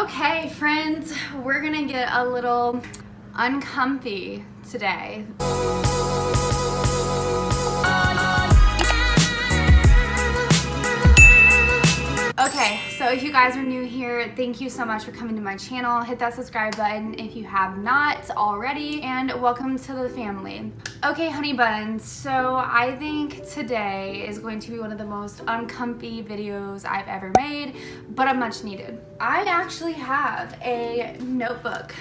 Okay, friends, we're gonna get a little uncomfy today. Okay, so if you guys are new here, thank you so much for coming to my channel. Hit that subscribe button if you have not already, and welcome to the family. Okay, honey buns, so I think today is going to be one of the most uncomfy videos I've ever made, but a much needed. I actually have a notebook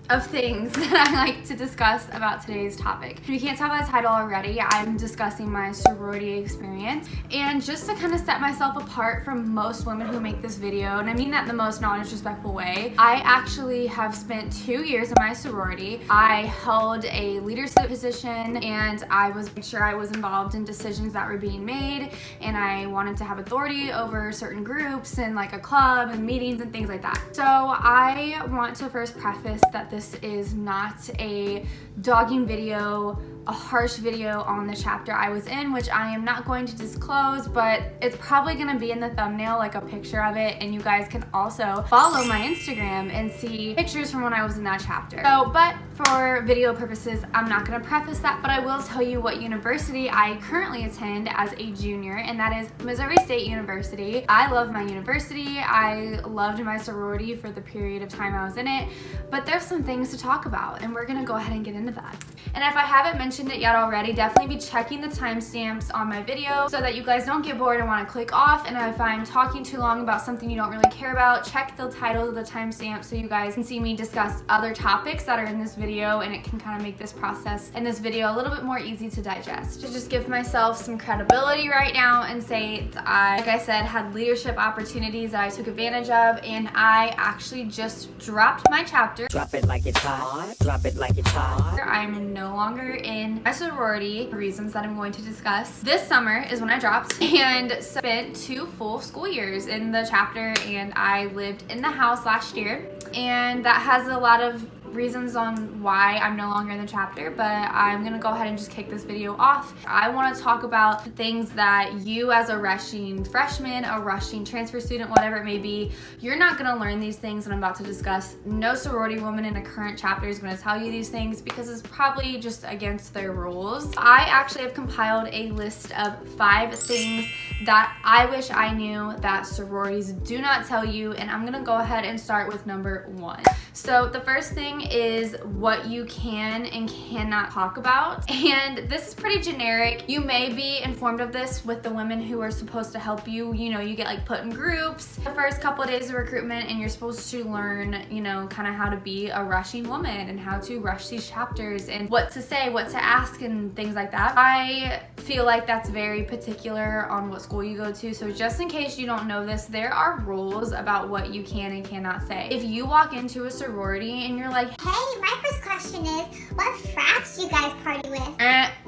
of things that I like to discuss about today's topic. If you can't tell by the title already, I'm discussing my sorority experience, and just to kind of set myself apart from most women who make this video, and I mean that in the most non-disrespectful way, I actually have spent 2 years in my sorority. I held a leadership position, and I was making sure I was involved in decisions that were being made, and I wanted to have authority over certain groups and like a club and meetings and things like that. So I want to first preface that this is not a dogging video, a harsh video on the chapter I was in, which I am not going to disclose, but it's probably going to be in the thumbnail, like a picture of it, and you guys can also follow my Instagram and see pictures from when I was in that chapter. So, but for video purposes, I'm not going to preface that, but I will tell you what university I currently attend as a junior, and that is Missouri State University. I love my university. I loved my sorority for the period of time I was in it, but there's some things to talk about, and we're going to go ahead and get into that. And if I haven't mentioned it yet already, definitely be checking the timestamps on my video so that you guys don't get bored and want to click off. And if I'm talking too long about something you don't really care about, check the title of the timestamp so you guys can see me discuss other topics that are in this video, and it can kind of make this process in this video a little bit more easy to digest. To just give myself some credibility right now and say that I, like I said, had leadership opportunities that I took advantage of, and I actually just dropped my chapter. Drop it like it's hot. Drop it like it's hot. I'm no longer in my sorority for reasons that I'm going to discuss. This summer is when I dropped and spent 2 full school years in the chapter, and I lived in the house last year, and that has a lot of reasons on why I'm no longer in the chapter, but I'm gonna go ahead and just kick this video off. I want to talk about the things that you as a rushing freshman, a rushing transfer student, whatever it may be, you're not gonna learn these things that I'm about to discuss. No sorority woman in a current chapter is gonna tell you these things because it's probably just against their rules. I actually have compiled a list of 5 things that I wish I knew that sororities do not tell you, and I'm gonna go ahead and start with number 1. So the first thing is what you can and cannot talk about, and this is pretty generic. You may be informed of this with the women who are supposed to help you. You know, you get like put in groups the first couple of days of recruitment, and you're supposed to learn, you know, kind of how to be a rushing woman and how to rush these chapters and what to say, what to ask, and things like that. I feel like that's very particular on what school you go to, so just in case you don't know this, there are rules about what you can and cannot say. If you walk into a sorority and you're like, hey, my first question is, what frats do you guys party with?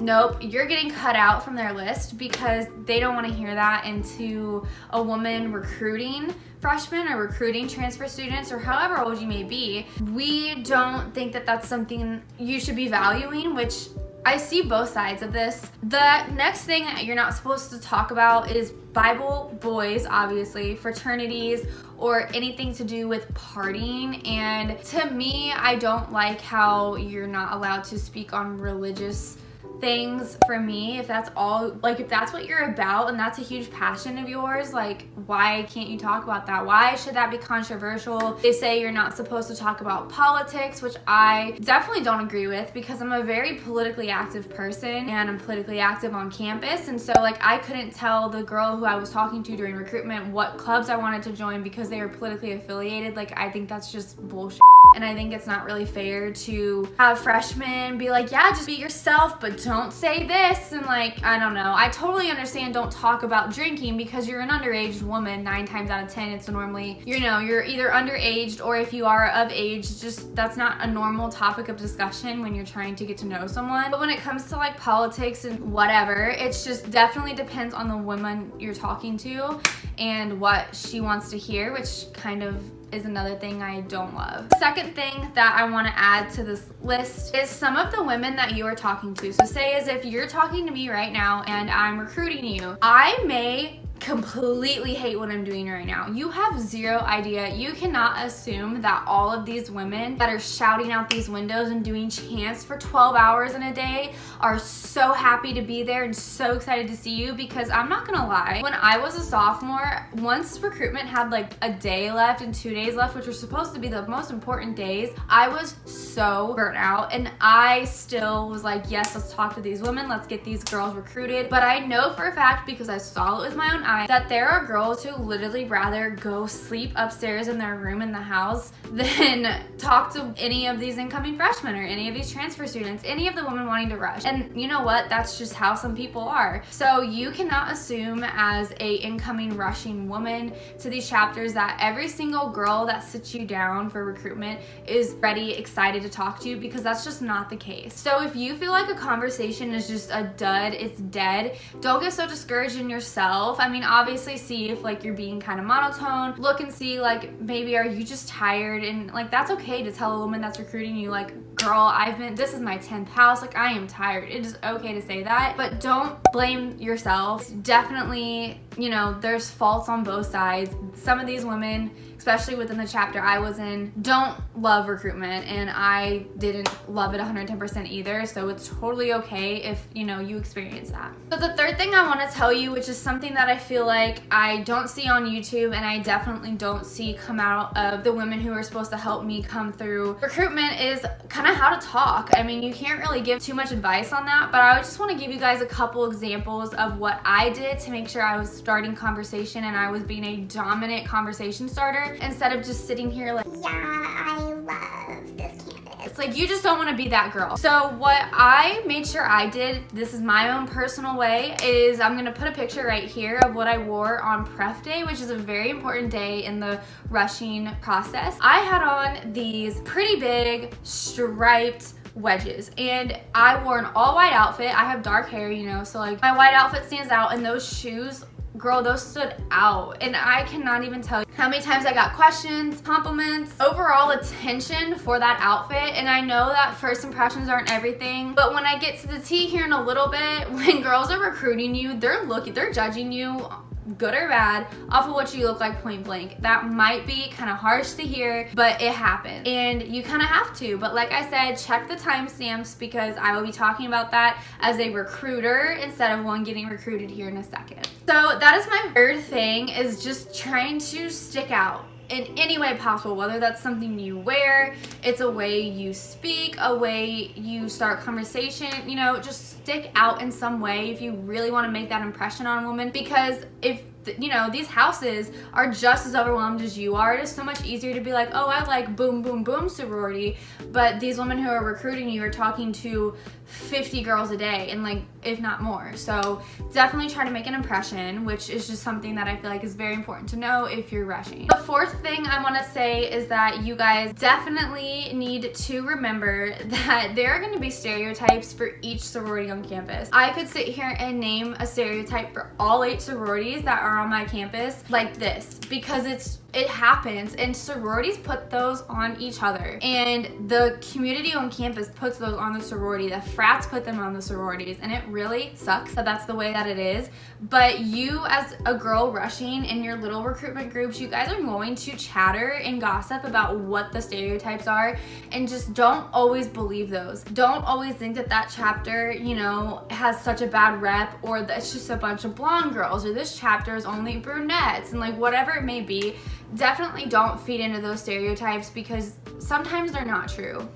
Nope, you're getting cut out from their list because they don't want to hear that into a woman recruiting freshmen or recruiting transfer students or however old you may be. We don't think that that's something you should be valuing, which I see both sides of this. The next thing that you're not supposed to talk about is Bible boys, obviously, fraternities, or anything to do with partying. And to me, I don't like how you're not allowed to speak on religious things. For me, if that's all, like if that's what you're about and that's a huge passion of yours, like why can't you talk about that? Why should that be controversial? They say you're not supposed to talk about politics, which I definitely don't agree with because I'm a very politically active person and I'm politically active on campus, and so like I couldn't tell the girl who I was talking to during recruitment what clubs I wanted to join because they were politically affiliated. Like I think that's just bullshit, and I think it's not really fair to have freshmen be like, yeah, just be yourself, but don't say this, and like, I don't know. I totally understand don't talk about drinking because you're an underage woman. 9 times out of 10, it's normally, you know, you're either underaged, or if you are of age, just that's not a normal topic of discussion when you're trying to get to know someone. But when it comes to like politics and whatever, it's just definitely depends on the woman you're talking to and what she wants to hear, which kind of is another thing I don't love. The second thing that I want to add to this list is some of the women that you are talking to. So say as if you're talking to me right now and I'm recruiting you, I may completely hate what I'm doing right now. You have zero idea. You cannot assume that all of these women that are shouting out these windows and doing chants for 12 hours in a day are so happy to be there and so excited to see you, because I'm not gonna lie, when I was a sophomore, once recruitment had like a day left and 2 days left, which were supposed to be the most important days, I was so burnt out, and I still was like, yes, let's talk to these women, let's get these girls recruited. But I know for a fact, because I saw it with my own eyes, that there are girls who literally rather go sleep upstairs in their room in the house than talk to any of these incoming freshmen or any of these transfer students, any of the women wanting to rush. And you know what? That's just how some people are. So you cannot assume as a incoming rushing woman to these chapters that every single girl that sits you down for recruitment is ready, excited to talk to you, because that's just not the case. So if you feel like a conversation is just a dud, it's dead, don't get so discouraged in yourself. I mean, obviously see if like you're being kind of monotone, look and see like maybe are you just tired, and like that's okay to tell a woman that's recruiting you like, girl, this is my 10th house, like I am tired. It is okay to say that, but don't blame yourself. Definitely, you know, there's faults on both sides. Some of these women, especially within the chapter I was in, don't love recruitment, and I didn't love it 110% either, so it's totally okay if, you know, you experience that. So the third thing I want to tell you, which is something that I feel like I don't see on YouTube and I definitely don't see come out of the women who are supposed to help me come through recruitment, is kind of how to talk. I mean, you can't really give too much advice on that, but I just want to give you guys a couple examples of what I did to make sure I was starting conversation and I was being a dominant conversation starter, instead of just sitting here like, Yeah, I love this campus. it's like you just don't want to be that girl. So what I made sure I did, this is my own personal way, is I'm gonna put a picture right here of what I wore on pref day, which is a very important day in the rushing process. I had on these pretty big striped wedges, and I wore an all white outfit. I have dark hair, you know, so like my white outfit stands out, and those shoes, girl, those stood out. And I cannot even tell you how many times I got questions, compliments, overall attention for that outfit. And I know that first impressions aren't everything, but when I get to the tea here in a little bit, when girls are recruiting you, they're judging you, good or bad, off of what you look like point blank. That might be kind of harsh to hear, but it happens, and you kind of have to. But like I said, check the timestamps, because I will be talking about that as a recruiter instead of one getting recruited here in a second. So that is my third thing, is just trying to stick out in any way possible, whether that's something you wear, it's a way you speak, a way you start conversation, you know, just stick out in some way if you really want to make that impression on a woman. Because if, you know, these houses are just as overwhelmed as you are, it is so much easier to be like, oh, I like boom, boom, boom sorority, but these women who are recruiting you are talking to 50 girls a day, and like, if not more. So definitely try to make an impression, which is just something that I feel like is very important to know if you're rushing. The fourth thing I want to say is that you guys definitely need to remember that there are going to be stereotypes for each sorority on campus. I could sit here and name a stereotype for all 8 sororities that are on my campus like this, because it happens, and sororities put those on each other, and the community on campus puts those on the sorority, the frats put them on the sororities, and it really sucks that that's the way that it is. But you, as a girl rushing in your little recruitment groups, you guys are going to chatter and gossip about what the stereotypes are, and just don't always believe those. Don't always think that that chapter, you know, has such a bad rep, or that it's just a bunch of blonde girls, or this chapter is only brunettes, and like whatever it may be. Definitely don't feed into those stereotypes, because sometimes they're not true.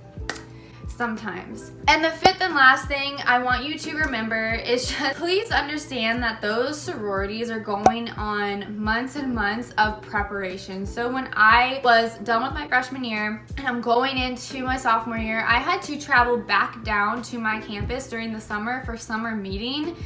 Sometimes. And the fifth and last thing I want you to remember is just please understand that those sororities are going on months and months of preparation. So when I was done with my freshman year and I'm going into my sophomore year, I had to travel back down to my campus during the summer for summer meeting.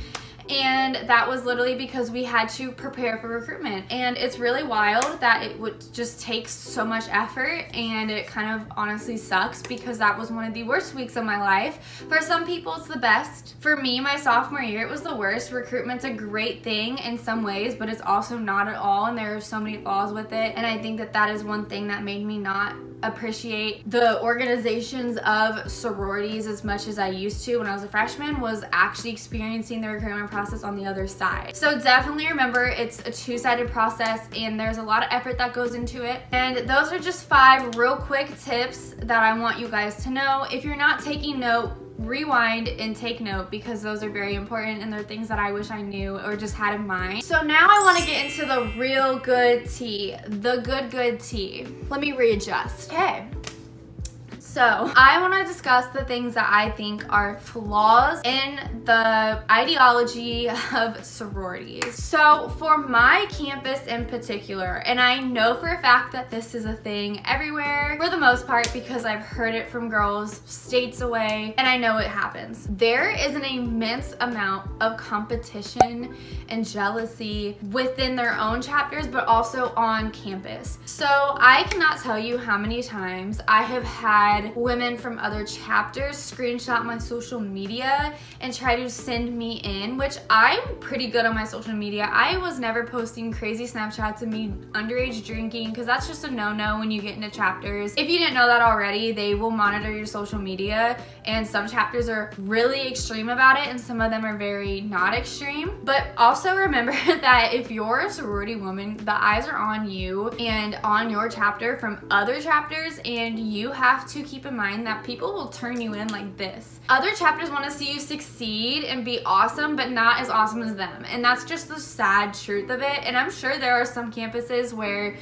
And that was literally because we had to prepare for recruitment. And it's really wild that it would just take so much effort, and it kind of honestly sucks, because that was one of the worst weeks of my life. For some people it's the best. For me, my sophomore year, it was the worst. Recruitment's a great thing in some ways, but it's also not at all, and there are so many flaws with it. And I think that that is one thing that made me not appreciate the organizations of sororities as much as I used to when I was a freshman was actually experiencing the recruitment process on the other side. So definitely remember, it's a two-sided process and there's a lot of effort that goes into it. And those are just 5 real quick tips that I want you guys to know. If you're not taking note, rewind and take note, because those are very important and they're things that I wish I knew or just had in mind. So now I want to get into the real good tea, the good tea. Let me readjust. Okay. So I want to discuss the things that I think are flaws in the ideology of sororities. So for my campus in particular, and I know for a fact that this is a thing everywhere for the most part because I've heard it from girls states away and I know it happens. There is an immense amount of competition and jealousy within their own chapters, but also on campus. So I cannot tell you how many times I have had women from other chapters screenshot my social media and try to send me in, which I'm pretty good on my social media. I was never posting crazy Snapchats of me underage drinking because that's just a no-no when you get into chapters. If you didn't know that already, they will monitor your social media, and some chapters are really extreme about it and some of them are very not extreme. But also remember that if you're a sorority woman, the eyes are on you and on your chapter from other chapters, and you have to keep in mind that people will turn you in like this. Other chapters want to see you succeed and be awesome, but not as awesome as them. And that's just the sad truth of it. And I'm sure there are some campuses where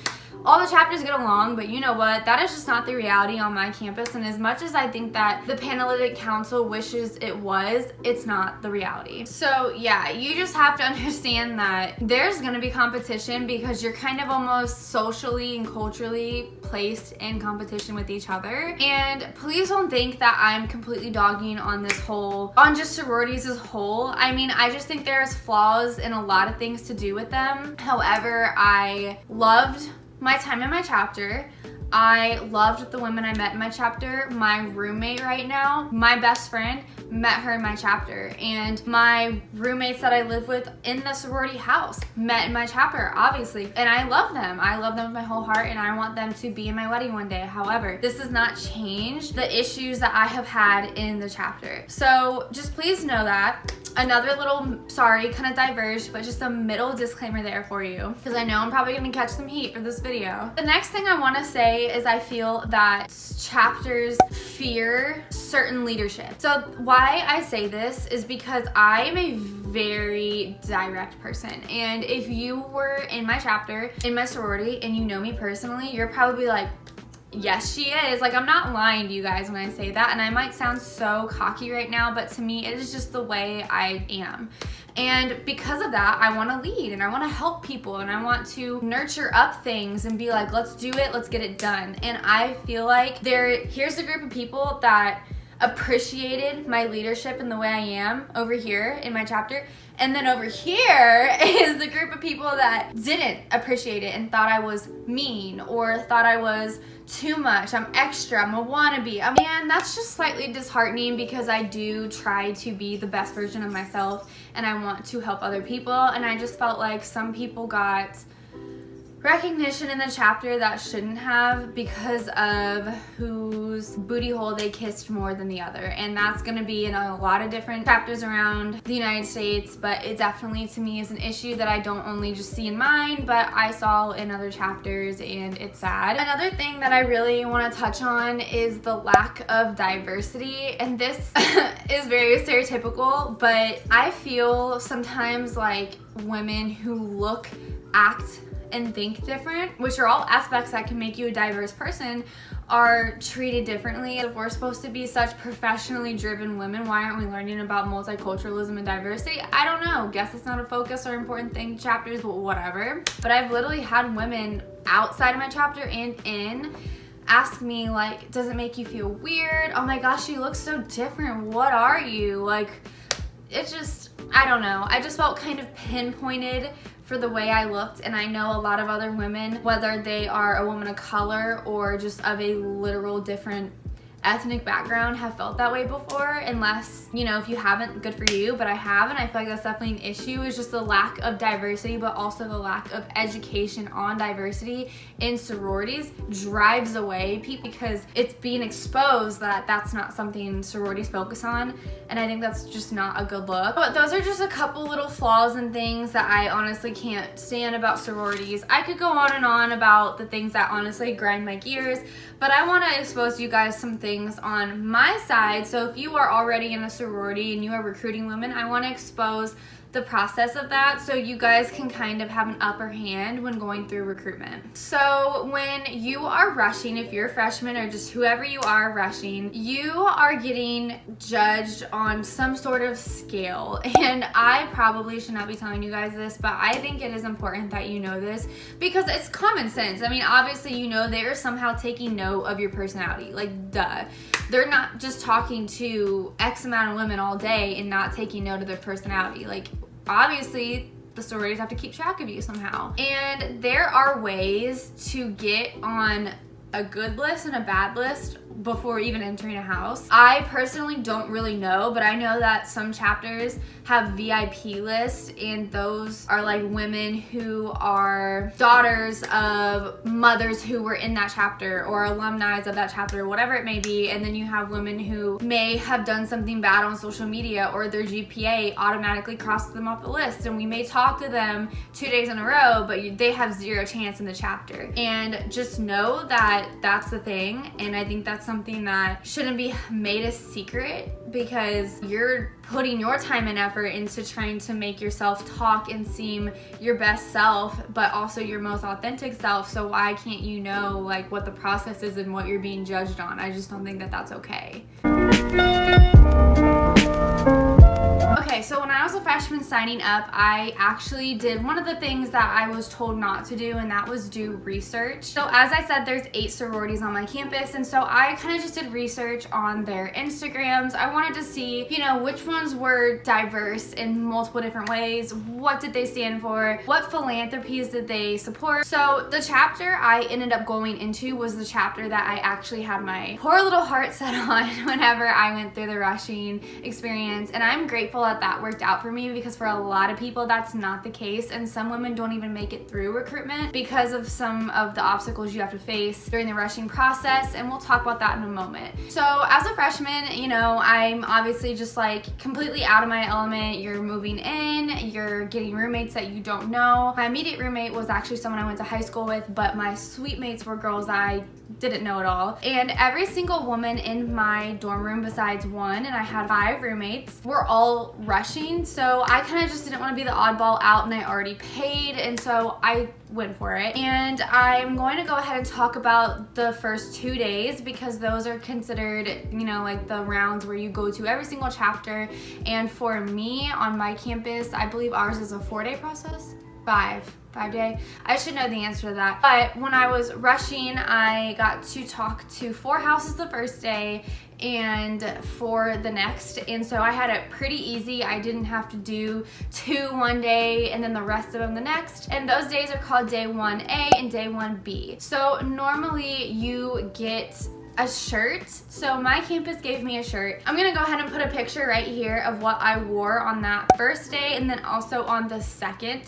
all the chapters get along, but you know what? That is just not the reality on my campus. And as much as I think that the Panhellenic Council wishes it was, it's not the reality. So yeah, you just have to understand that there's gonna be competition because you're kind of almost socially and culturally placed in competition with each other. And please don't think that I'm completely dogging on this whole, on just sororities as whole. I mean, I just think there's flaws in a lot of things to do with them. However, I loved my time in my chapter. I loved the women I met in my chapter. My roommate right now, my best friend, met her in my chapter. And my roommates that I live with in the sorority house met in my chapter, obviously. And I love them. I love them with my whole heart and I want them to be in my wedding one day. However, this does not change the issues that I have had in the chapter. So just please know that. Another little, sorry, kind of diverged, but just a middle disclaimer there for you, because I know I'm probably gonna catch some heat for this video. The next thing I wanna say is I feel that chapters fear certain leadership. So why I say this is because I am a very direct person. And if you were in my chapter, in my sorority, and you know me personally, you're probably like, yes, she is. Like, I'm not lying to you guys when I say that, and I might sound so cocky right now, but to me, it is just the way I am. And because of that, I want to lead and I want to help people and I want to nurture up things and be like, let's do it, let's get it done. And I feel like here's a group of people that appreciated my leadership and the way I am over here in my chapter. And then over here is the group of people that didn't appreciate it and thought I was mean or thought I was too much, I'm extra, I'm a wannabe. And that's just slightly disheartening because I do try to be the best version of myself and I want to help other people. And I just felt like some people got recognition in the chapter that shouldn't have because of whose booty hole they kissed more than the other. And that's gonna be in a lot of different chapters around the United States, but it definitely to me is an issue that I don't only just see in mine, but I saw in other chapters, and it's sad. Another thing that I really wanna touch on is the lack of diversity. And this is very stereotypical, but I feel sometimes like women who look, act, and think different, which are all aspects that can make you a diverse person, are treated differently. If we're supposed to be such professionally driven women, why aren't we learning about multiculturalism and diversity? I don't know. Guess it's not a focus or important thing in chapters, but whatever. But I've literally had women outside of my chapter and in ask me like, does it make you feel weird? Oh my gosh, you look so different. What are you? Like, it's just, I don't know. I just felt kind of pinpointed for the way I looked, and I know a lot of other women, whether they are a woman of color or just of a literal different ethnic background have felt that way before, unless, you know, if you haven't, good for you, but I have, and I feel like that's definitely an issue, is just the lack of diversity, but also the lack of education on diversity in sororities drives away people, because it's being exposed that that's not something sororities focus on, and I think that's just not a good look. But those are just a couple little flaws and things that I honestly can't stand about sororities. I could go on and on about the things that honestly grind my gears, but I want to expose you guys some things on my side. So if you are already in a sorority and you are recruiting women, I want to expose the process of that so you guys can kind of have an upper hand when going through recruitment. So when you are rushing, if you're a freshman or just whoever you are rushing, you are getting judged on some sort of scale. And I probably should not be telling you guys this, but I think it is important that you know this because it's common sense. I mean, obviously, you know, they are somehow taking note of your personality. Like, duh. They're not just talking to X amount of women all day and not taking note of their personality. Like, obviously, the sororities have to keep track of you somehow. And there are ways to get on a good list and a bad list before even entering a house. I personally don't really know, but I know that some chapters have VIP lists, and those are like women who are daughters of mothers who were in that chapter or alumni of that chapter, whatever it may be. And then you have women who may have done something bad on social media, or their GPA automatically crosses them off the list, and we may talk to them 2 days in a row, but they have zero chance in the chapter. And just know that that's the thing, and I think that's something that shouldn't be made a secret, because you're putting your time and effort into trying to make yourself talk and seem your best self, but also your most authentic self. So why can't you know like what the process is and what you're being judged on? I just don't think that that's okay. Okay, so when I was a freshman signing up, I actually did one of the things that I was told not to do, and that was do research. So as I said, there's 8 sororities on my campus, and so I kind of just did research on their Instagrams. I wanted to see, you know, which ones were diverse in multiple different ways, what did they stand for, what philanthropies did they support. So the chapter I ended up going into was the chapter that I actually had my poor little heart set on whenever I went through the rushing experience, and I'm grateful that worked out for me, because for a lot of people that's not the case, and some women don't even make it through recruitment because of some of the obstacles you have to face during the rushing process, and we'll talk about that in a moment. So as a freshman, you know, I'm obviously just like completely out of my element. You're moving in, you're getting roommates that you don't know. My immediate roommate was actually someone I went to high school with, but my suite mates were girls I didn't know at all. And every single woman in my dorm room besides one, and I had 5 roommates, were all rushing. So I kind of just didn't want to be the oddball out, and I already paid, and so I went for it. And I'm going to go ahead and talk about the first 2 days, because those are considered, you know, like the rounds where you go to every single chapter. And for me on my campus, I believe ours is a 4-day process. 5-day. I should know the answer to that. But when I was rushing, I got to talk to 4 houses the first day and 4 the next, and so I had it pretty easy. I didn't have to do 2 one day and then the rest of them the next, and those days are called day 1A and day 1B. So normally you get a shirt. So my campus gave me a shirt. I'm gonna go ahead and put a picture right here of what I wore on that first day and then also on the second.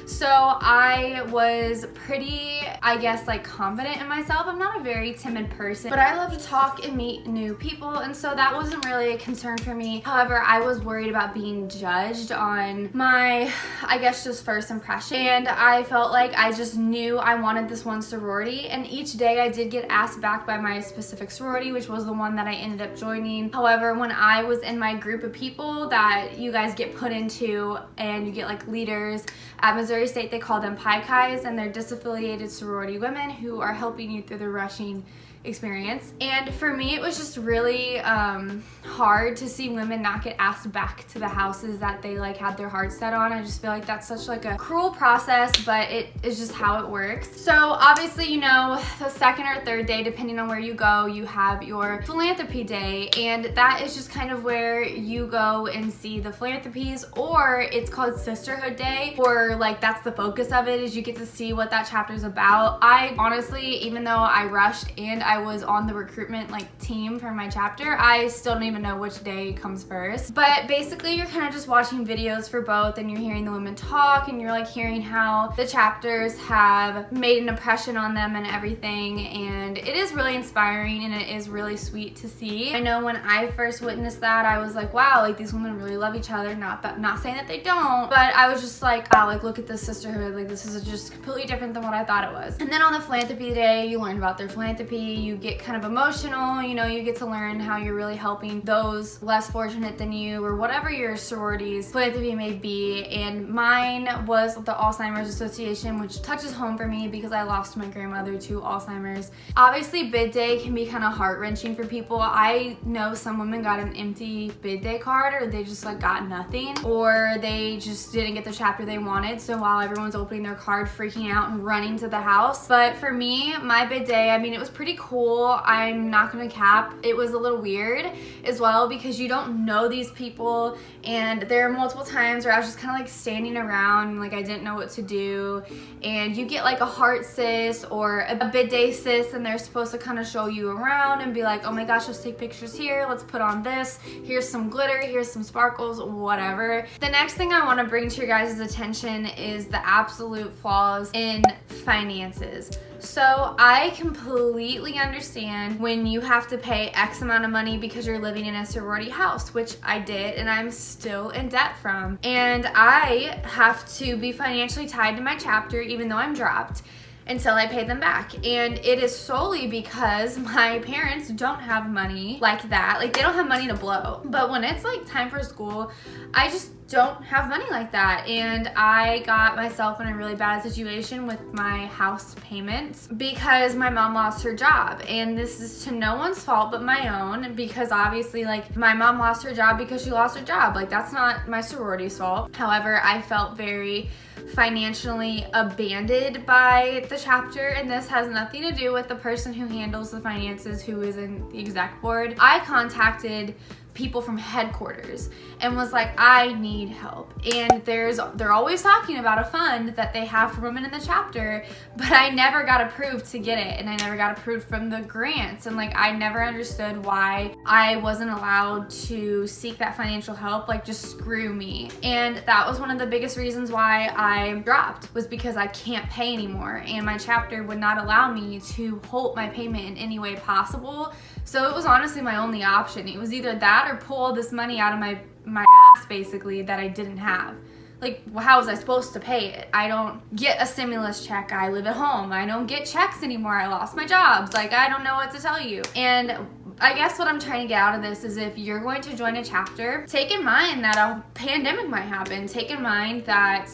So I was pretty, I guess, like confident in myself. I'm not a very timid person, but I love to talk and meet new people, and so that wasn't really a concern for me. However, I was worried about being judged on my, I guess, just first impression, and I felt like I just knew I wanted this one sorority, and each day I did get asked back by my specific sorority, which was the one that I ended up joining. However, when I was in my group of people that you guys get put into, and you get like leaders, at Missouri State they call them PICAIs, and they're disaffiliated sorority women who are helping you through the rushing experience. And for me, it was just really hard to see women not get asked back to the houses that they like had their hearts set on. I just feel like that's such like a cruel process, but it is just how it works. So obviously, you know, the second or third day, depending on where you go, you have your philanthropy day, and that is just kind of where you go and see the philanthropies, or it's called sisterhood day, or like that's the focus of it, is you get to see what that chapter is about. I honestly, even though I rushed and I was on the recruitment like team for my chapter, I still don't even know which day comes first. But basically you're kind of just watching videos for both, and you're hearing the women talk, and you're like hearing how the chapters have made an impression on them and everything, and it is really inspiring and it is really sweet to see. I know when I first witnessed that, I was like, wow, like these women really love each other. Not saying that they don't, but I was just like, wow, like look at this sisterhood, like this is just completely different than what I thought it was. And then on the philanthropy day, you learn about their philanthropy, you get kind of emotional, you know, you get to learn how you're really helping those less fortunate than you, or whatever your sorority's philanthropy may be. And mine was the Alzheimer's Association, which touches home for me because I lost my grandmother to Alzheimer's. Obviously bid day can be kind of heart-wrenching for people. I know some women got an empty bid day card, or they just like got nothing, or they just didn't get the chapter they wanted. So while everyone's opening their card, freaking out and running to the house. But for me, my bid day, I mean, it was pretty cool. I'm not gonna cap. It was a little weird as well because you don't know these people, and there are multiple times where I was just kind of like standing around and like I didn't know what to do, and you get like a heart sis or a bid day sis, and they're supposed to kind of show you around and be like, oh my gosh, let's take pictures here, let's put on this, here's some glitter, here's some sparkles, whatever. The next thing I want to bring to your guys' attention is the absolute flaws in finances. So I completely understand when you have to pay X amount of money because you're living in a sorority house, which I did and I'm still in debt from. And I have to be financially tied to my chapter even though I'm dropped until I pay them back. And it is solely because my parents don't have money like that. Like they don't have money to blow. But when it's like time for school, I just don't have money like that. And I got myself in a really bad situation with my house payments because my mom lost her job. And this is to no one's fault but my own, because obviously like my mom lost her job because she lost her job. Like that's not my sorority's fault. However, I felt very financially abandoned by the chapter, and this has nothing to do with the person who handles the finances, who is in the exec board. I contacted people from headquarters and was like, I need help. And they're always talking about a fund that they have for women in the chapter, but I never got approved to get it, and I never got approved from the grants, and like I never understood why I wasn't allowed to seek that financial help. Like just screw me. And that was one of the biggest reasons why I dropped, was because I can't pay anymore, and my chapter would not allow me to halt my payment in any way possible. So it was honestly my only option. It was either that or pull this money out of my ass basically that I didn't have. Like, how was I supposed to pay it? I don't get a stimulus check. I live at home. I don't get checks anymore. I lost my jobs. Like, I don't know what to tell you. And I guess what I'm trying to get out of this is, if you're going to join a chapter, take in mind that a pandemic might happen. Take in mind that,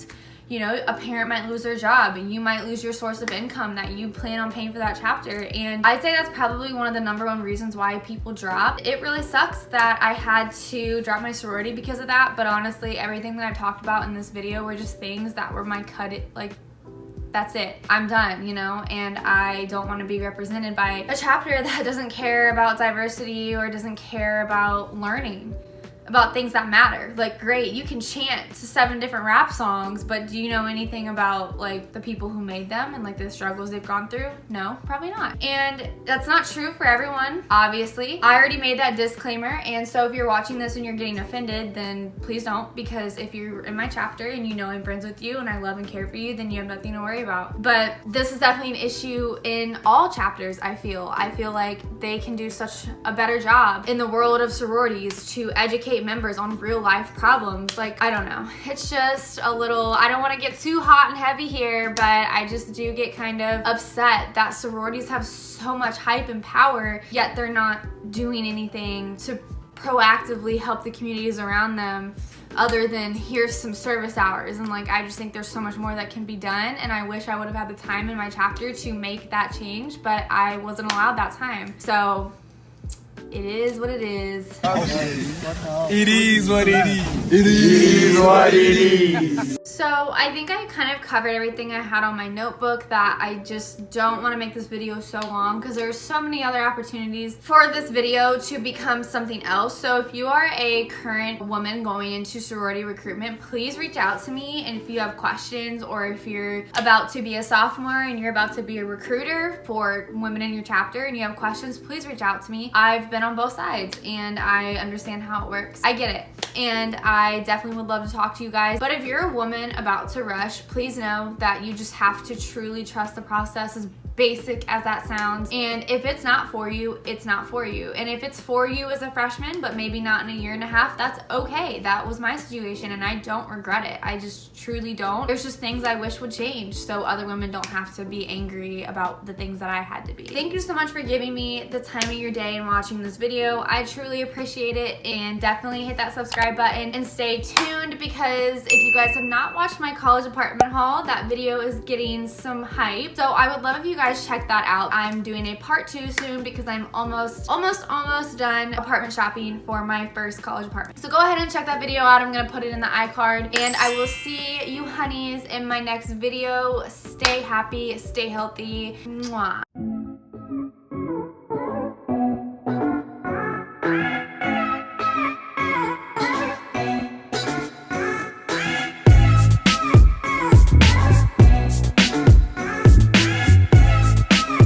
you know, a parent might lose their job, and you might lose your source of income that you plan on paying for that chapter. And I'd say that's probably one of the #1 reasons why people drop. It really sucks that I had to drop my sorority because of that, but honestly, everything that I've talked about in this video were just things that were my that's it. I'm done, you know, and I don't want to be represented by a chapter that doesn't care about diversity or doesn't care about learning about things that matter. Like, great, you can chant to 7 different rap songs, but do you know anything about like the people who made them and like the struggles they've gone through? No, probably not. And that's not true for everyone, obviously. I already made that disclaimer, and so if you're watching this and you're getting offended, then please don't, because if you're in my chapter and you know I'm friends with you and I love and care for you, then you have nothing to worry about. But this is definitely an issue in all chapters, I feel. I feel like they can do such a better job in the world of sororities to educate members on real life problems. Like, I don't know, it's just a little, I don't want to get too hot and heavy here, but I just do get kind of upset that sororities have so much hype and power, yet they're not doing anything to proactively help the communities around them other than here's some service hours. And like, I just think there's so much more that can be done, and I wish I would have had the time in my chapter to make that change, but I wasn't allowed that time. So it is what it is. It is what it is. It is what it is. So I think I kind of covered everything I had on my notebook, that I just don't want to make this video so long because there's so many other opportunities for this video to become something else. So if you are a current woman going into sorority recruitment, please reach out to me. And if you have questions, or if you're about to be a sophomore and you're about to be a recruiter for women in your chapter and you have questions, please reach out to me. I've been on both sides and I understand how it works. I get it. And I definitely would love to talk to you guys. But if you're a woman about to rush, please know that you just have to truly trust the process, as basic as that sounds. And if it's not for you, it's not for you. And if it's for you as a freshman, but maybe not in a year and a half, that's okay. That was my situation and I don't regret it. I just truly don't. There's just things I wish would change so other women don't have to be angry about the things that I had to be. Thank you so much for giving me the time of your day and watching this video. I truly appreciate it, and definitely hit that subscribe button and stay tuned, because if you guys have not watched my college apartment haul, that video is getting some hype. So I would love if you guys check that out. I'm doing a part 2 soon because I'm almost done apartment shopping for my first college apartment. So go ahead and check that video out. I'm gonna put it in the iCard, and I will see you honeys in my next video. Stay happy, stay healthy. Mwah.